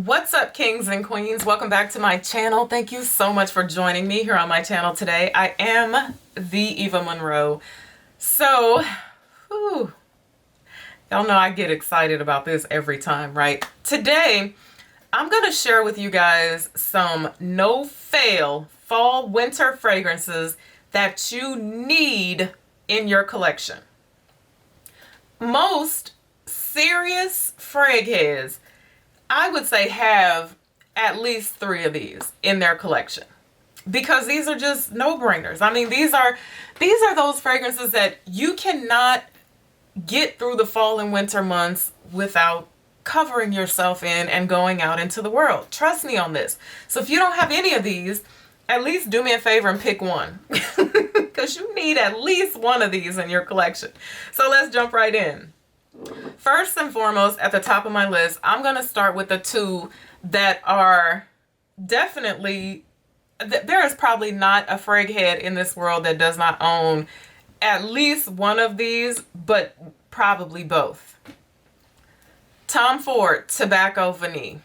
What's up, kings and queens? Welcome back to my channel. Thank you so much for joining me here on my channel today. I am the Eva Monroe. So, y'all know I get excited about this every time, right? Today, I'm going to share with you guys some no-fail fall winter fragrances that you need in your collection. Most serious frag heads, I would say, have at least 3 of these in their collection because these are just no-brainers. I mean, these are those fragrances that you cannot get through the fall and winter months without covering yourself in and going out into the world. Trust me on this. So if you don't have any of these, at least do me a favor and pick one because you need at least one of these in your collection. So let's jump right in. First and foremost, at the top of my list, I'm going to start with the 2 that are definitely, there is probably not a frag head in this world that does not own at least one of these, but probably both. Tom Ford Tobacco Vanille.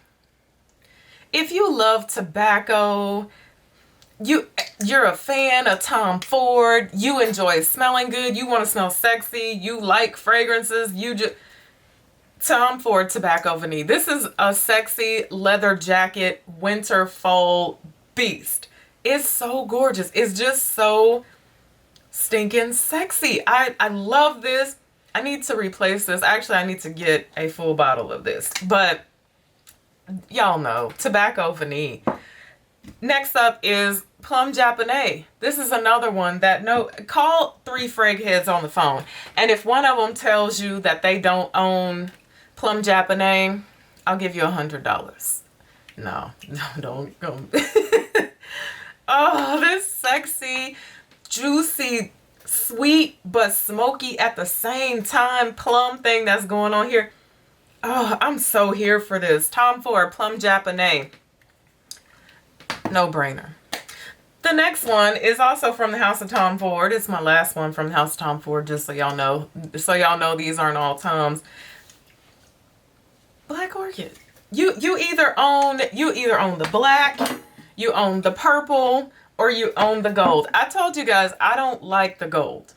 If you love tobacco, you're a fan of Tom Ford, you enjoy smelling good, you want to smell sexy, you like fragrances, Tom Ford Tobacco Vanille. This is a sexy leather jacket winter fall beast. It's so gorgeous. It's just so stinking sexy. I love this. I need to replace this. Actually, I need to get a full bottle of this, but y'all know Tobacco Vanille. Next up is Plum Japanois. This is another one that call 3 frag heads on the phone. And if one of them tells you that they don't own Plum Japanois, I'll give you $100. No, don't go. Oh, this sexy, juicy, sweet, but smoky at the same time plum thing that's going on here. Oh, I'm so here for this. Tom Ford Plum Japanois. No brainer. The next one is also from the House of Tom Ford. It's my last one from the House of Tom Ford, just so y'all know. So y'all know these aren't all Toms. Black Orchid. You either own the black, you own the purple, or you own the gold. I told you guys I don't like the gold.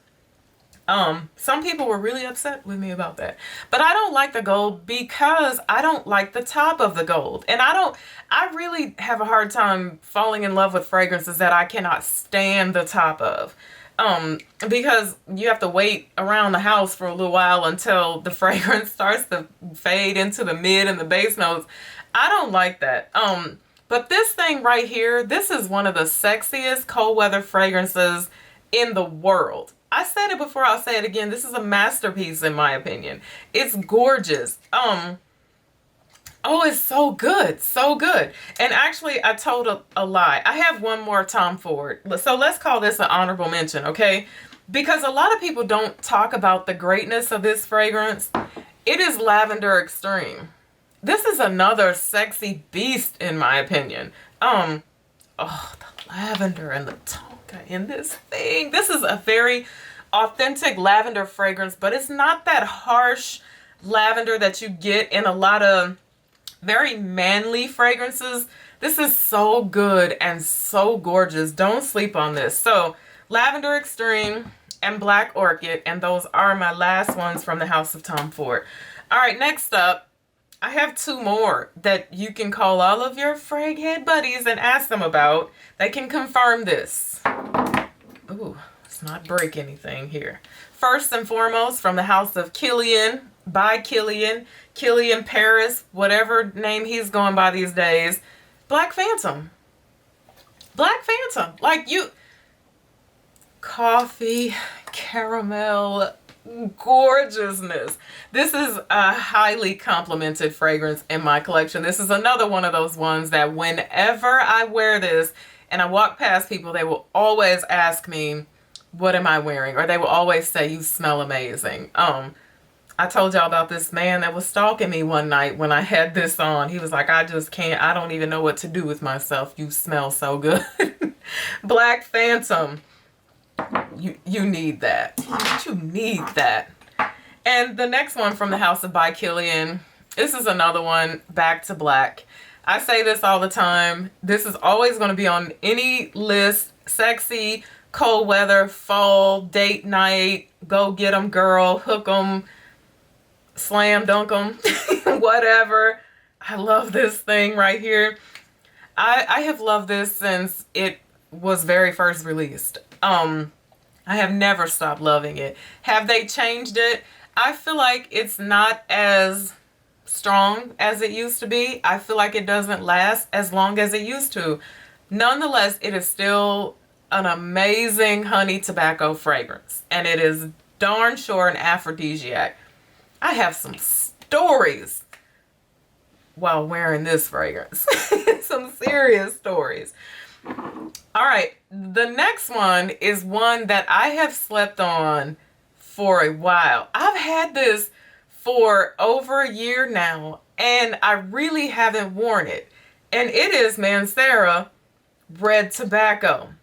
Some people were really upset with me about that, but I don't like the gold because I don't like the top of the gold. And I really have a hard time falling in love with fragrances that I cannot stand the top of. Because you have to wait around the house for a little while until the fragrance starts to fade into the mid and the base notes. I don't like that. But this thing right here, this is one of the sexiest cold weather fragrances in the world. I said it before, I'll say it again. This is a masterpiece in my opinion. It's gorgeous. Oh, it's so good. So good. And actually, I told a lie. I have one more Tom Ford. So let's call this an honorable mention, okay? Because a lot of people don't talk about the greatness of this fragrance. It is Lavender Extreme. This is another sexy beast in my opinion. Oh, the lavender and the tonka in this thing. This is a very authentic lavender fragrance, but it's not that harsh lavender that you get in a lot of very manly fragrances. This is so good and so gorgeous. Don't sleep on this. So Lavender Extreme and Black Orchid, and those are my last ones from the House of Tom Ford. All right, next up, I have 2 more that you can call all of your frag head buddies and ask them about. They can confirm this. Ooh, let's not break anything here. First and foremost, from the House of Kilian, by Kilian, Kilian Paris, whatever name he's going by these days. Black Phantom. Black Phantom. Like coffee, caramel, gorgeousness. This is a highly complimented fragrance in my collection. This is another one of those ones that whenever I wear this and I walk past people, they will always ask me, what am I wearing? Or they will always say, you smell amazing. I told y'all about this man that was stalking me one night when I had this on. He was like, I just can't, I don't even know what to do with myself. You smell so good. Black Phantom. You need that. You need that. And the next one from the House of by Kilian, this is another one, Back to Black. I say this all the time. This is always going to be on any list. Sexy, cold weather, fall, date night, go get 'em girl, hook 'em, slam dunk 'em, whatever. I love this thing right here. I have loved this since it was very first released. I have never stopped loving it. Have they changed it? I feel like it's not as strong as it used to be. I feel like it doesn't last as long as it used to. Nonetheless, it is still an amazing honey tobacco fragrance, and it is darn sure an aphrodisiac. I have some stories while wearing this fragrance. Some serious stories. All right, the next one is one that I have slept on for a while. I've had this for over a year now, and I really haven't worn it. And it is Mancera Red Tobacco.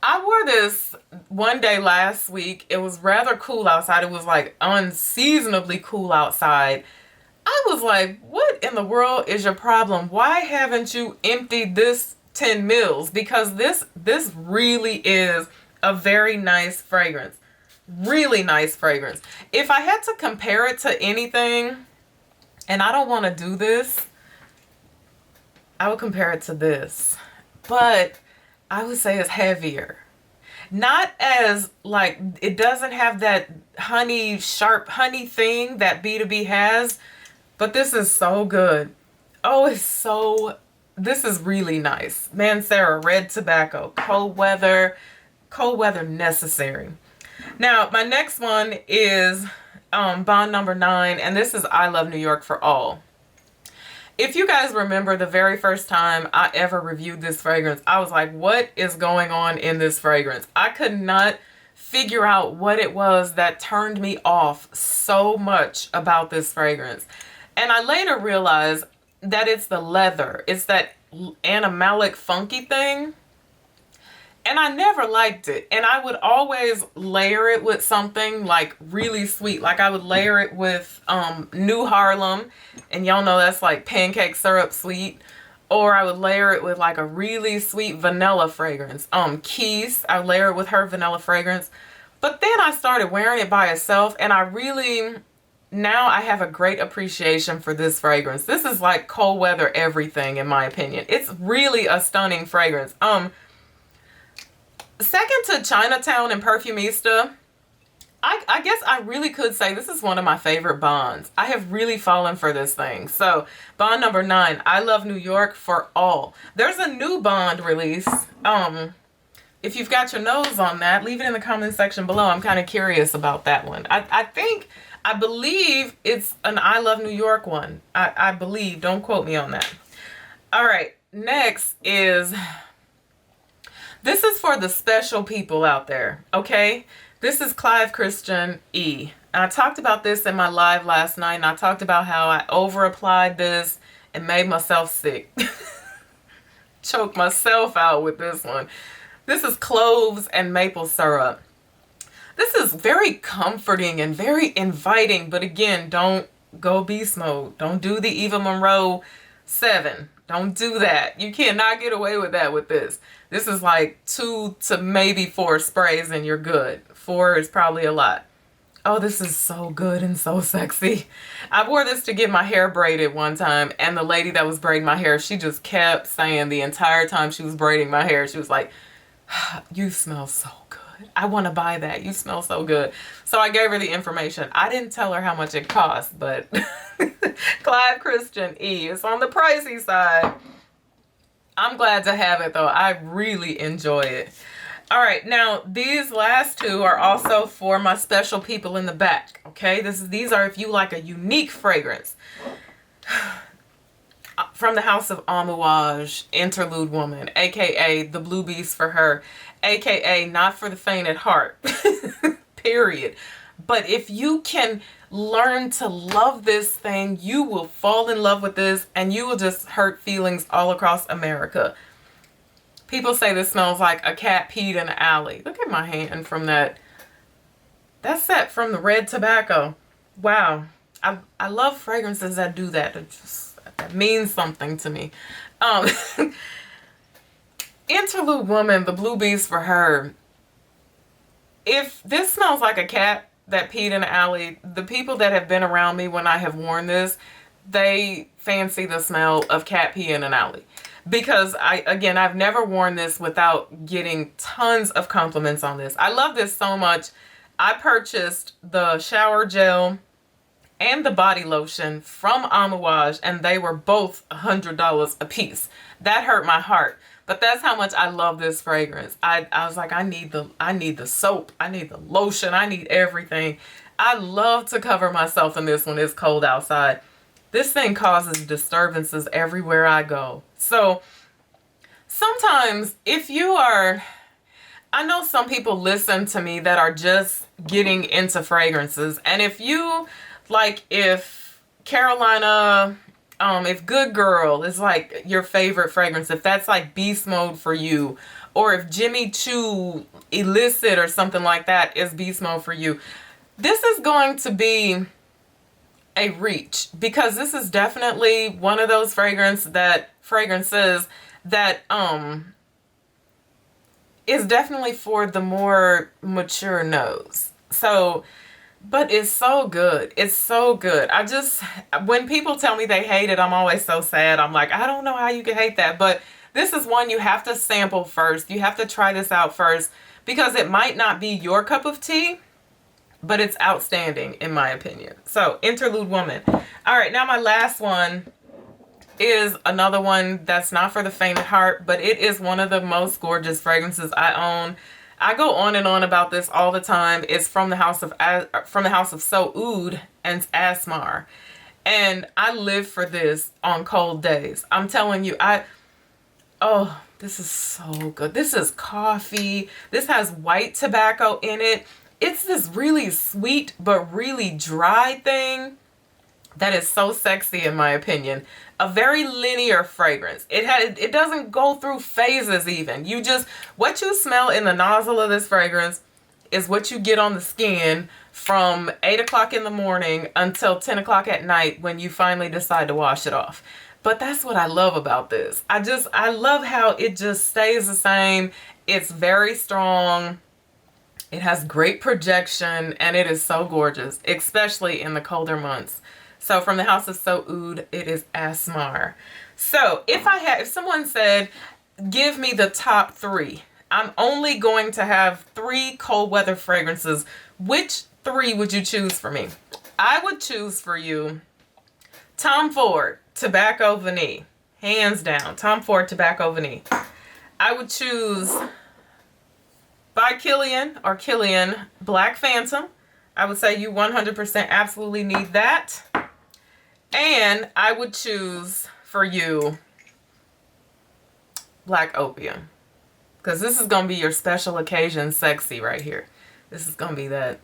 I wore this one day last week. It was rather cool outside. It was like unseasonably cool outside. I was like, what in the world is your problem? Why haven't you emptied this 10 mils? Because this really is a very nice fragrance. Really nice fragrance. If I had to compare it to anything, and I don't want to do this, I would compare it to this. But I would say it's heavier. Not as like, it doesn't have that honey, sharp honey thing that B2B has, but this is so good. Oh, this is really nice. Mancera Red Tobacco, cold weather necessary. Now, my next one is Bond number 9, and this is I Love New York for All. If you guys remember the very first time I ever reviewed this fragrance, I was like, what is going on in this fragrance? I could not figure out what it was that turned me off so much about this fragrance. And I later realized that it's the leather. It's that animalic funky thing. And I never liked it. And I would always layer it with something like really sweet. Like I would layer it with New Harlem. And y'all know that's like pancake syrup sweet. Or I would layer it with like a really sweet vanilla fragrance. Keys, I would layer it with her vanilla fragrance. But then I started wearing it by itself. And now I have a great appreciation for this fragrance. This is like cold weather everything in my opinion. It's really a stunning fragrance. Second to Chinatown and Perfumista, I guess I really could say this is one of my favorite bonds. I have really fallen for this thing. So, bond number 9, I Love New York for All. There's a new bond release. If you've got your nose on that, leave it in the comment section below. I'm kind of curious about that one. I believe it's an I Love New York one. I believe. Don't quote me on that. All right. Next is... This is for the special people out there, okay? This is Clive Christian E. I talked about this in my live last night, and I talked about how I over-applied this and made myself sick. Choked myself out with this one. This is cloves and maple syrup. This is very comforting and very inviting, but again, don't go beast mode. Don't do the Eva Monroe 7. Don't do that. You cannot get away with that with this. This is like 2 to maybe 4 sprays and you're good. 4 is probably a lot. Oh, this is so good and so sexy. I wore this to get my hair braided one time, and the lady that was braiding my hair, she just kept saying the entire time she was braiding my hair, she was like, you smell so good. I want to buy that. You smell so good. So I gave her the information. I didn't tell her how much it cost, but Clive Christian E. is on the pricey side. I'm glad to have it though. I really enjoy it. All right, now these last 2 are also for my special people in the back. Okay, these are if you like a unique fragrance. From the house of Amouage, Interlude Woman, aka the Blue Beast for her, aka not for the faint at heart. Period. But if you can learn to love this thing, you will fall in love with this and you will just hurt feelings all across America. People say this smells like a cat peed in an alley. Look at my hand from that. That's that from the red tobacco. Wow. I love fragrances that do that. That means something to me. Um, Interlude Woman, the Blue Bees for Her. If this smells like a cat that peed in the alley, the people that have been around me when I have worn this, they fancy the smell of cat pee in an alley. Because I've never worn this without getting tons of compliments on this. I love this so much. I purchased the shower gel and the body lotion from Amouage, and they were both $100 a piece. That hurt my heart. But that's how much I love this fragrance. I was like, I need the soap, I need the lotion, I need everything. I love to cover myself in this when it's cold outside. This thing causes disturbances everywhere I go. So sometimes if you are, I know some people listen to me that are just getting into fragrances. And if you, like, if Carolina, if Good Girl is like your favorite fragrance, if that's like beast mode for you, or if Jimmy Choo Illicit or something like that is beast mode for you, this is going to be a reach, because this is definitely one of those fragrances that is definitely for the more mature nose. So, but it's so good. It's so good. When people tell me they hate it, I'm always so sad. I'm like, I don't know how you can hate that. But this is one you have to sample first. You have to try this out first, because it might not be your cup of tea, but it's outstanding in my opinion. So, Interlude Woman. All right, now my last one is another one that's not for the faint of heart, but it is one of the most gorgeous fragrances I own. I go on and on about this all the time. It's from the house of SoOud Asmar, and I live for this on cold days. I'm telling you, oh, this is so good. This is coffee. This has white tobacco in it. It's this really sweet but really dry thing that is so sexy in my opinion. A very linear fragrance. It doesn't go through phases even. What you smell in the nozzle of this fragrance is what you get on the skin from 8 o'clock in the morning until 10 o'clock at night when you finally decide to wash it off. But that's what I love about this. I love how it just stays the same. It's very strong. It has great projection, and it is so gorgeous, especially in the colder months. So from the house of SoOud, it is Asmar. So if someone said, give me the top 3, I'm only going to have 3 cold weather fragrances. Which 3 would you choose for me? I would choose for you Tom Ford Tobacco Vanille. Hands down, Tom Ford Tobacco Vanille. I would choose by Kilian Black Phantom. I would say you 100% absolutely need that. And I would choose for you Black Opium, because this is going to be your special occasion sexy right here. This is going to be that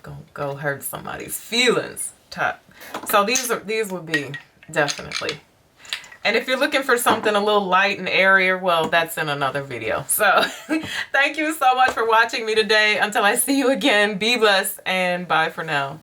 going to go hurt somebody's feelings type. So these would be definitely. And if you're looking for something a little light and airier, well, that's in another video. So thank you so much for watching me today. Until I see you again, be blessed and bye for now.